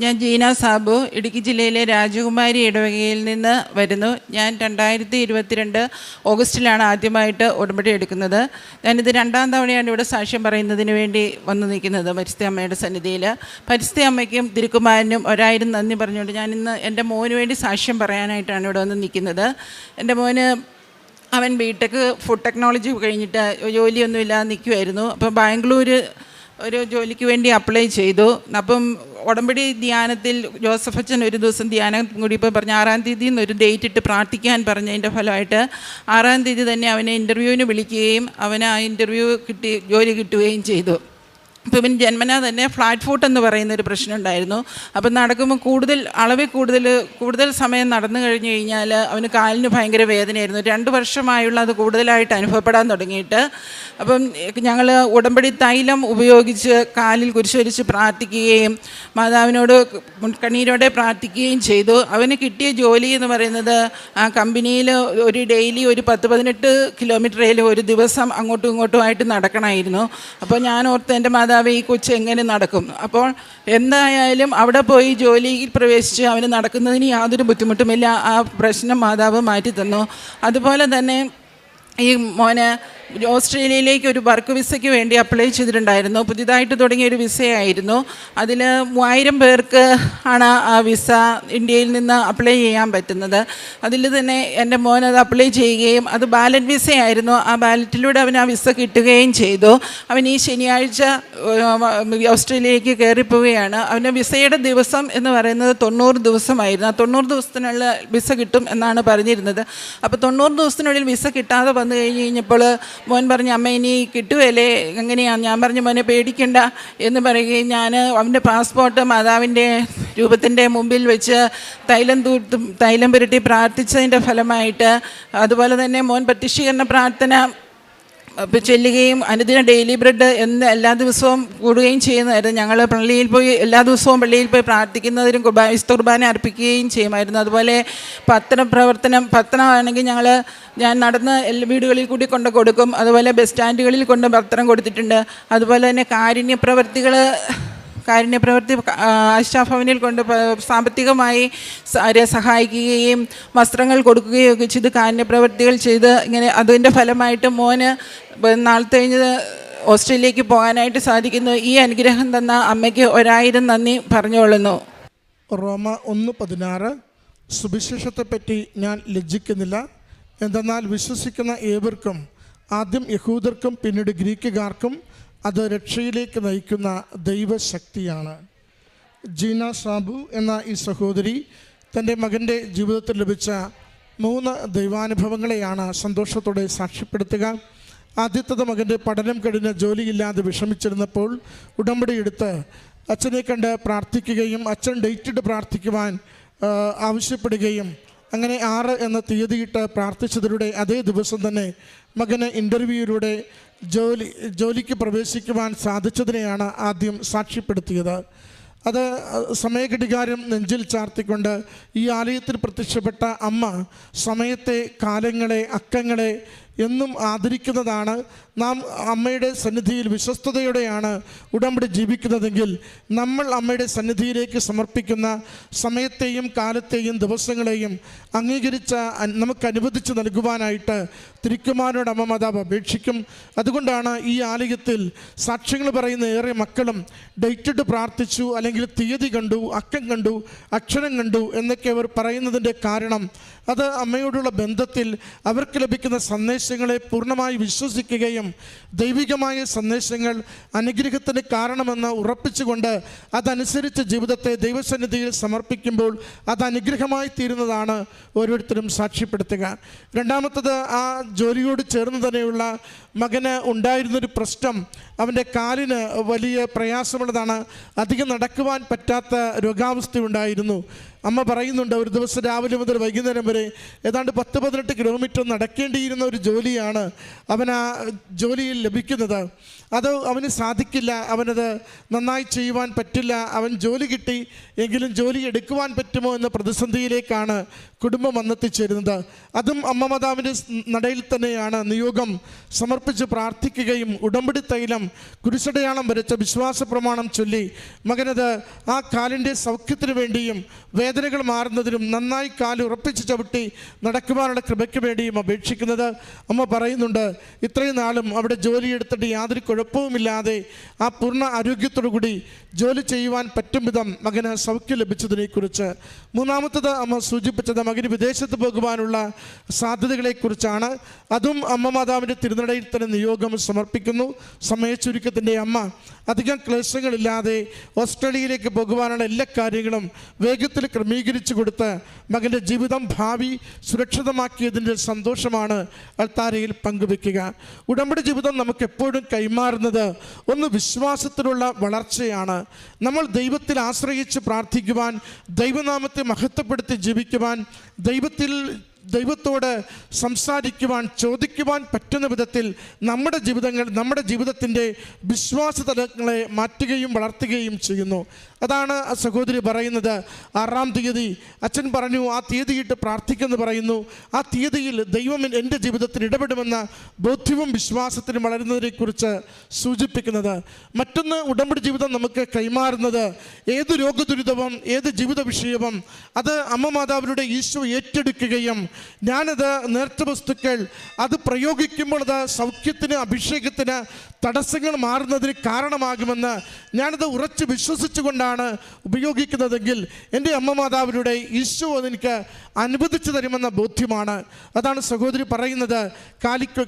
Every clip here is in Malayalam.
ഞാൻ ജീന സാബു, ഇടുക്കി ജില്ലയിലെ രാജകുമാരി ഇടവകയിൽ നിന്ന് വരുന്നു. ഞാൻ 2022 ഓഗസ്റ്റിലാണ് ആദ്യമായിട്ട് ഉടമ്പടി എടുക്കുന്നത്. ഞാനിത് 2ാം തവണയാണ് ഇവിടെ സാക്ഷ്യം പറയുന്നതിന് വേണ്ടി വന്നു നിൽക്കുന്നത് പരിശുദ്ധ അമ്മയുടെ സന്നിധിയിൽ. പരിശുദ്ധ അമ്മയ്ക്കും തിരുക്കുമാരനും 1000 നന്ദി പറഞ്ഞുകൊണ്ട് ഞാനിന്ന് എൻ്റെ മോന് വേണ്ടി സാക്ഷ്യം പറയാനായിട്ടാണ് ഇവിടെ വന്ന് നിൽക്കുന്നത്. എൻ്റെ മോന് അവൻ ബിടെക് ഫുഡ് ടെക്നോളജി കഴിഞ്ഞിട്ട് ജോലിയൊന്നുമില്ലാതെ നിൽക്കുമായിരുന്നു. അപ്പോൾ ബാംഗ്ലൂർ ഒരു ജോലിക്ക് വേണ്ടി അപ്ലൈ ചെയ്തു. അപ്പം ഉടമ്പടി ധ്യാനത്തിൽ ജോസഫ് അച്ഛൻ ഒരു ദിവസം ധ്യാനം കൂടി ഇപ്പോൾ പറഞ്ഞ് 6-ാം തീയതി എന്നൊരു ഡേറ്റ് ഇട്ട് പ്രാർത്ഥിക്കാൻ പറഞ്ഞതിൻ്റെ ഫലമായിട്ട് 6-ാം തീയതി തന്നെ അവനെ ഇൻ്റർവ്യൂവിന് വിളിക്കുകയും അവന് ആ ഇൻ്റർവ്യൂ ജോലി കിട്ടുകയും ചെയ്തു. അപ്പോൾ ഇവൻ ജന്മനാ തന്നെ ഫ്ലാറ്റ് ഫുട്ട് എന്ന് പറയുന്നൊരു പ്രശ്നം ഉണ്ടായിരുന്നു. അപ്പം നടക്കുമ്പോൾ കൂടുതൽ സമയം നടന്നു കഴിഞ്ഞ് കഴിഞ്ഞാൽ അവന് കാലിന് ഭയങ്കര വേദനയായിരുന്നു. 2 വർഷമായുള്ള അത് കൂടുതലായിട്ട് അനുഭവപ്പെടാൻ തുടങ്ങിയിട്ട്. അപ്പം ഞങ്ങൾ ഉടമ്പടി തൈലം ഉപയോഗിച്ച് കാലിൽ കുരിശൊരിച്ച് പ്രാർത്ഥിക്കുകയും മാതാവിനോട് കണ്ണീരോടെ പ്രാർത്ഥിക്കുകയും ചെയ്തു. അവന് കിട്ടിയ ജോലി എന്ന് പറയുന്നത് ആ കമ്പനിയിൽ ഒരു ഡെയിലി ഒരു 10-18 കിലോമീറ്ററിൽ ഒരു ദിവസം അങ്ങോട്ടും ഇങ്ങോട്ടുമായിട്ട് നടക്കണമായിരുന്നു. അപ്പോൾ ഞാൻ ഓർത്ത് എൻ്റെ മാതാവ് ഈ കൊച്ച് എങ്ങനെ നടക്കും. അപ്പോൾ എന്തായാലും അവിടെ പോയി ജോലിയിൽ പ്രവേശിച്ച് അവന് നടക്കുന്നതിന് യാതൊരു ബുദ്ധിമുട്ടുമില്ല. ആ പ്രശ്നം മാതാവ് മാറ്റി തന്നു. അതുപോലെ തന്നെ ഈ മോന് ഓസ്ട്രേലിയയിലേക്ക് ഒരു വർക്ക് വിസയ്ക്ക് വേണ്ടി അപ്ലൈ ചെയ്തിട്ടുണ്ടായിരുന്നു. പുതിയതായിട്ട് തുടങ്ങിയ ഒരു വിസയായിരുന്നു. അതിൽ 3000 പേർക്ക് ആണ് ആ വിസ ഇന്ത്യയിൽ നിന്ന് അപ്ലൈ ചെയ്യാൻ പറ്റുന്നത്. അതിൽ തന്നെ എൻ്റെ മോൻ അത് അപ്ലൈ ചെയ്യുകയും അത് ബാലറ്റ് വിസയായിരുന്നു. ആ ബാലറ്റിലൂടെ അവൻ ആ വിസ കിട്ടുകയും ചെയ്തു. അവൻ ഈ ശനിയാഴ്ച ഓസ്ട്രേലിയയിലേക്ക് കയറിപ്പോവുകയാണ്. അവൻ്റെ വിസയുടെ ദിവസം എന്ന് പറയുന്നത് 90 ദിവസമായിരുന്നു. ആ 90 ദിവസത്തിനുള്ള വിസ കിട്ടും എന്നാണ് പറഞ്ഞിരുന്നത്. അപ്പോൾ 90 ദിവസത്തിനുള്ളിൽ വിസ കിട്ടാതെ വന്നു കഴിഞ്ഞപ്പോൾ മോൻ പറഞ്ഞു, അമ്മ ഇനി കിട്ടുകയല്ലേ, എങ്ങനെയാണ്? ഞാൻ പറഞ്ഞു, മോനെ പേടിക്കണ്ട എന്ന് പറയുകയും ഞാൻ അവൻ്റെ പാസ്പോർട്ട് മാതാവിൻ്റെ രൂപത്തിൻ്റെ മുമ്പിൽ വെച്ച് തൈലം പുരട്ടി പ്രാർത്ഥിച്ചതിൻ്റെ ഫലമായിട്ട്, അതുപോലെ തന്നെ മോൻ പ്രത്യക്ഷീകരണ പ്രാർത്ഥന ചെല്ലുകയും അനുദിന ഡെയിലി ബ്രെഡ് എന്ന് എല്ലാ ദിവസവും കൂടുകയും ചെയ്യുന്നതായിരുന്നു. ഞങ്ങൾ എല്ലാ ദിവസവും പള്ളിയിൽ പോയി പ്രാർത്ഥിക്കുന്നതിനും വിശുദ്ധ കുർബാന അർപ്പിക്കുകയും ചെയ്യുമായിരുന്നു. അതുപോലെ പത്രമാണെങ്കിൽ ഞാൻ നടന്ന് എല്ലാ വീടുകളിൽ കൂടി കൊണ്ട് കൊടുക്കും. അതുപോലെ ബസ് സ്റ്റാൻഡുകളിൽ കൊണ്ട് പത്രം കൊടുത്തിട്ടുണ്ട്. അതുപോലെ തന്നെ കാരുണ്യപ്രവൃത്തി ആശാഭവനിൽ കൊണ്ട് സാമ്പത്തികമായി സഹായിക്കുകയും വസ്ത്രങ്ങൾ കൊടുക്കുകയും ഒക്കെ ചെയ്ത് കാരുണ്യപ്രവൃത്തികൾ ചെയ്ത് ഇങ്ങനെ അതിൻ്റെ ഫലമായിട്ട് മോന് നാളത്തെ കഴിഞ്ഞ് ഓസ്ട്രേലിയയിലേക്ക് പോകാനായിട്ട് സാധിക്കുന്നു. ഈ അനുഗ്രഹം തന്ന അമ്മയ്ക്ക് 1000 നന്ദി പറഞ്ഞുകൊള്ളുന്നു. റോമ 1:16 സുവിശേഷത്തെപ്പറ്റി ഞാൻ ലജ്ജിക്കുന്നില്ല. എന്തെന്നാൽ വിശ്വസിക്കുന്ന ഏവർക്കും, ആദ്യം യഹൂദർക്കും പിന്നീട് ഗ്രീക്കുകാർക്കും, അത് രക്ഷയിലേക്ക് നയിക്കുന്ന ദൈവശക്തിയാണ്. ജീന സാബു എന്ന ഈ സഹോദരി തൻ്റെ മകൻ്റെ ജീവിതത്തിൽ ലഭിച്ച 3 ദൈവാനുഭവങ്ങളെയാണ് സന്തോഷത്തോടെ സാക്ഷ്യപ്പെടുത്തുക. ആദ്യത്തത് മകൻ്റെ പഠനം കഴിഞ്ഞ് ജോലിയില്ലാതെ വിഷമിച്ചിരുന്നപ്പോൾ ഉടമ്പടി എടുത്ത് അച്ഛനെ കണ്ട് പ്രാർത്ഥിക്കുകയും അച്ഛൻ ഡേറ്റിട്ട് പ്രാർത്ഥിക്കുവാൻ ആവശ്യപ്പെടുകയും അങ്ങനെ 6 എന്ന തീയതിയിട്ട് പ്രാർത്ഥിച്ചതിലൂടെ അതേ ദിവസം തന്നെ മകന് ഇൻ്റർവ്യൂയിലൂടെ ജോലിക്ക് പ്രവേശിക്കുവാൻ സാധിച്ചതിനെയാണ് ആദ്യം സാക്ഷ്യപ്പെടുത്തിയത്. അത് സമയഘടികാരം നെഞ്ചിൽ ചാർത്തിക്കൊണ്ട് ഈ ആലയത്തിൽ പ്രത്യക്ഷപ്പെട്ട അമ്മ സമയത്തെ, കാലങ്ങളെ, അക്കങ്ങളെ എന്നും ആദരിക്കുന്നതാണ്. നാം അമ്മയുടെ സന്നിധിയിൽ വിശ്വസ്തയോടെയാണ് ഉടമ്പടി ജീവിക്കുന്നതെങ്കിൽ നമ്മൾ അമ്മയുടെ സന്നിധിയിലേക്ക് സമർപ്പിക്കുന്ന സമയത്തെയും കാലത്തെയും ദിവസങ്ങളെയും അംഗീകരിച്ച നമുക്ക് അനുവദിച്ച് നൽകുവാനായിട്ട് തിരുക്കുമാരനോട് അമ്മ മാതാവ് അപേക്ഷിക്കും. അതുകൊണ്ടാണ് ഈ ആലയത്തിൽ സാക്ഷ്യങ്ങൾ പറയുന്ന ഏറെ മക്കളും ഡേറ്റിട്ട് പ്രാർത്ഥിച്ചു, അല്ലെങ്കിൽ തീയതി കണ്ടു, അക്കം കണ്ടു, അക്ഷരം കണ്ടു എന്നൊക്കെ അവർ പറയുന്നതിൻ്റെ കാരണം അത് അമ്മയോടുള്ള ബന്ധത്തിൽ അവർക്ക് ലഭിക്കുന്ന സന്ദേശങ്ങളെ പൂർണ്ണമായി വിശ്വസിക്കുകയും ദൈവികമായ സന്ദേശങ്ങൾ അനുഗ്രഹത്തിന് കാരണമെന്ന് ഉറപ്പിച്ചുകൊണ്ട് അതനുസരിച്ച് ജീവിതത്തെ ദൈവസന്നിധിയിൽ സമർപ്പിക്കുമ്പോൾ അത് അനുഗ്രഹമായി തീരുന്നതാണ് ഓരോരുത്തരും സാക്ഷ്യപ്പെടുത്തുക. രണ്ടാമത്തത്, ആ ജോലിയോട് ചേർന്ന് തന്നെയുള്ള മകന് ഉണ്ടായിരുന്നൊരു പ്രശ്നം, അവൻ്റെ കാലിന് വലിയ പ്രയാസമുള്ളതാണ്. അധികം നടക്കുവാൻ പറ്റാത്ത രോഗാവസ്ഥ ഉണ്ടായിരുന്നു. അമ്മ പറയുന്നുണ്ട്, ഒരു ദിവസം രാവിലെ മുതൽ വൈകുന്നേരം വരെ ഏതാണ്ട് 10-18 കിലോമീറ്റർ നടക്കേണ്ടിയിരുന്ന ഒരു ജോലിയാണ് അവൻ ആ ജോലിയിൽ ലഭിക്കുന്നത്. അത് അവന് സാധിക്കില്ല, അവനത് നന്നായി ചെയ്യുവാൻ പറ്റില്ല. അവൻ ജോലി കിട്ടി എങ്കിലും ജോലി എടുക്കുവാൻ പറ്റുമോ എന്ന പ്രതിസന്ധിയിലേക്കാണ് കുടുംബം വന്നെത്തിച്ചേരുന്നത്. അതും അമ്മ മാതാവിൻ്റെ നടയിൽ തന്നെയാണ് നിയോഗം സമർപ്പിച്ച് പ്രാർത്ഥിക്കുകയും ഉടമ്പടി തൈലം കുരിശടയാളം വരച്ച വിശ്വാസ പ്രമാണം ചൊല്ലി മകനത് ആ കാലിൻ്റെ സൗഖ്യത്തിന് വേണ്ടിയും വേദനകൾ മാറുന്നതിനും നന്നായി കാല് ഉറപ്പിച്ച് ചവിട്ടി നടക്കുവാനുള്ള കൃപയ്ക്ക് വേണ്ടിയും അപേക്ഷിക്കുന്നത്. അമ്മ പറയുന്നുണ്ട്, ഇത്രയും നാളും അവിടെ ജോലിയെടുത്തിട്ട് യാതൊരു കുഴപ്പവുമില്ലാതെ ആ പൂർണ്ണ ആരോഗ്യത്തോടു കൂടി ജോലി ചെയ്യുവാൻ പറ്റും വിധം മകന് സൗഖ്യം ലഭിച്ചതിനെക്കുറിച്ച്. മൂന്നാമത്തത് അമ്മ സൂചിപ്പിച്ചത് മകന് വിദേശത്ത് പോകുവാനുള്ള സാധ്യതകളെക്കുറിച്ചാണ്. അതും അമ്മ മാതാവിൻ്റെ തിരുനടയിൽ തന്നെ നിയോഗം സമർപ്പിക്കുന്നു. സമയച്ചുരുക്കത്തിൻ്റെ അമ്മ അധികം ക്ലേശങ്ങളില്ലാതെ ഓസ്ട്രേലിയയിലേക്ക് പോകുവാനുള്ള എല്ലാ കാര്യങ്ങളും വേഗത്തിൽ ക്രമീകരിച്ചു കൊടുത്ത് മകൻ്റെ ജീവിതം ഭാവി സുരക്ഷിതമാക്കിയതിൻ്റെ സന്തോഷമാണ് അൾത്താരയിൽ പങ്കുവെക്കുക. ഉടമ്പടി ജീവിതം നമുക്ക് എപ്പോഴും കൈമാറുന്നത് ഒന്ന് വിശ്വാസത്തിലുള്ള വളർച്ചയാണ്. നമ്മൾ ദൈവത്തിൽ ആശ്രയിച്ച് പ്രാർത്ഥിക്കുവാൻ, ദൈവനാമത്തെ മഹത്വപ്പെടുത്തി ജീവിക്കുവാൻ, ദൈവത്തോട് സംസാരിക്കുവാൻ, ചോദിക്കുവാൻ പറ്റുന്ന വിധത്തിൽ നമ്മുടെ ജീവിതത്തിൻ്റെ വിശ്വാസ തലങ്ങളെ മാറ്റുകയും വളർത്തുകയും ചെയ്യുന്നു. അതാണ് ആ സഹോദരി പറയുന്നത്. 6-ാം തീയതി അച്ഛൻ പറഞ്ഞു, ആ തീയതിയിട്ട് പ്രാർത്ഥിക്കുമെന്ന് പറയുന്നു. ആ തീയതിയിൽ ദൈവം എൻ്റെ ജീവിതത്തിൽ ഇടപെടുമെന്ന ബോധ്യവും വിശ്വാസത്തിനും വളരുന്നതിനെക്കുറിച്ച് സൂചിപ്പിക്കുന്നത്. മറ്റൊന്ന്, ഉടമ്പടി ജീവിതം നമുക്ക് കൈമാറുന്നത് ഏത് രോഗദുരിതവും ഏത് ജീവിത വിഷയവും അത് അമ്മ മാതാവിലൂടെ ഈശോ ഏറ്റെടുക്കുകയും ഞാനത് നേർച്ച വസ്തുക്കൾ അത് പ്രയോഗിക്കുമ്പോൾ അത് സൗഖ്യത്തിന്, അഭിഷേകത്തിന് തടസ്സങ്ങൾ മാറുന്നതിന് കാരണമാകുമെന്ന് ഞാനത് ഉറച്ച് വിശ്വസിച്ചുകൊണ്ടാണ് ഉപയോഗിക്കുന്നതെങ്കിൽ എൻ്റെ അമ്മ മാതാവിലൂടെ ഈശോ അതെനിക്ക് അനുവദിച്ചു തരുമെന്ന ബോധ്യമാണ്. അതാണ് സഹോദരി പറയുന്നത്.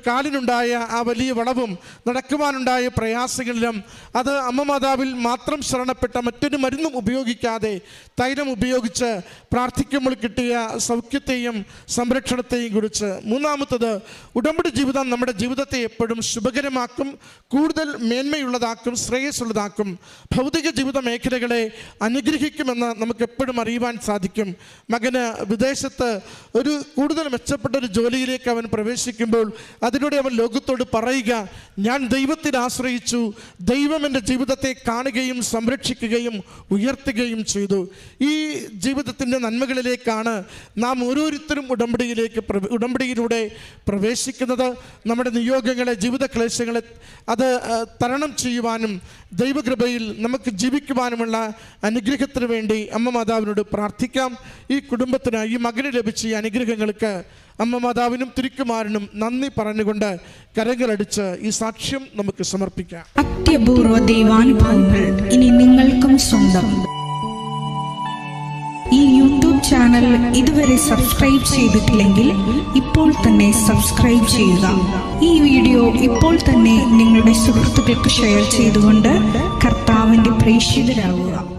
കാലിനുണ്ടായ ആ വലിയ വളവും നടക്കുവാനുണ്ടായ പ്രയാസങ്ങളിലും അത് അമ്മ മാതാവിൽ മാത്രം ശരണപ്പെട്ട മറ്റൊരു മരുന്നും ഉപയോഗിക്കാതെ തൈലം ഉപയോഗിച്ച് പ്രാർത്ഥിക്കുമ്പോൾ കിട്ടിയ സൗഖ്യത്തെയും സംരക്ഷണത്തെയും കുറിച്ച്. മൂന്നാമത്തത്, ഉടമ്പടി ജീവിതം നമ്മുടെ ജീവിതത്തെ എപ്പോഴും ശുഭകരമാക്കും, കൂടുതൽ മേന്മയുള്ളതാക്കും, ശ്രേയസ്സുള്ളതാക്കും, ഭൗതിക ജീവിത മേഖലകളെ അനുഗ്രഹിക്കുമെന്ന് നമുക്ക് എപ്പോഴും അറിയുവാൻ സാധിക്കും. മകന് വിദേശത്ത് ഒരു കൂടുതൽ മെച്ചപ്പെട്ട ഒരു ജോലിയിലേക്ക് അവൻ പ്രവേശിക്കുമ്പോൾ അതിലൂടെ അവൻ ലോകത്തോട് പറയുക, ഞാൻ ദൈവത്തിൽ ആശ്രയിച്ചു, ദൈവം എൻ്റെ ജീവിതത്തെ കാണുകയും സംരക്ഷിക്കുകയും ഉയർത്തുകയും ചെയ്തു. ഈ ജീവിതത്തിൻ്റെ നന്മകളിലേക്കാണ് നാം ഓരോരുത്തരും ഉടമ്പടിയിലൂടെ പ്രവേശിക്കുന്നത്. നമ്മുടെ നിയോഗങ്ങളെ, ജീവിത ക്ലേശങ്ങളെ അത് തരണം ചെയ്യുവാനും ദൈവകൃപയിൽ നമുക്ക് ജീവിക്കുവാനുമുള്ള അനുഗ്രഹത്തിന് വേണ്ടി അമ്മ മാതാവിനോട് പ്രാർത്ഥിക്കാം. ഈ കുടുംബത്തിന്, ഈ മകന് ലഭിച്ച ഈ അനുഗ്രഹങ്ങൾക്ക് അമ്മ മാതാവിനും തിരുക്കുമാരനും നന്ദി പറഞ്ഞുകൊണ്ട് കരങ്ങളടിച്ച് ഈ സാക്ഷ്യം നമുക്ക് സമർപ്പിക്കാം. അത്യപൂർവ ദൈവാനുഭവങ്ങൾ ഇനി നിങ്ങൾക്കും സ്വന്തം. ഈ യൂട്യൂബ് ചാനൽ ഇതുവരെ സബ്സ്ക്രൈബ് ചെയ്തിട്ടില്ലെങ്കിൽ ഇപ്പോൾ തന്നെ സബ്സ്ക്രൈബ് ചെയ്യുക. ഈ വീഡിയോ ഇപ്പോൾ തന്നെ നിങ്ങളുടെ സുഹൃത്തുക്കൾക്ക് ഷെയർ ചെയ്തുകൊണ്ട് കർത്താവിന്റെ പ്രേക്ഷിതരാകുക.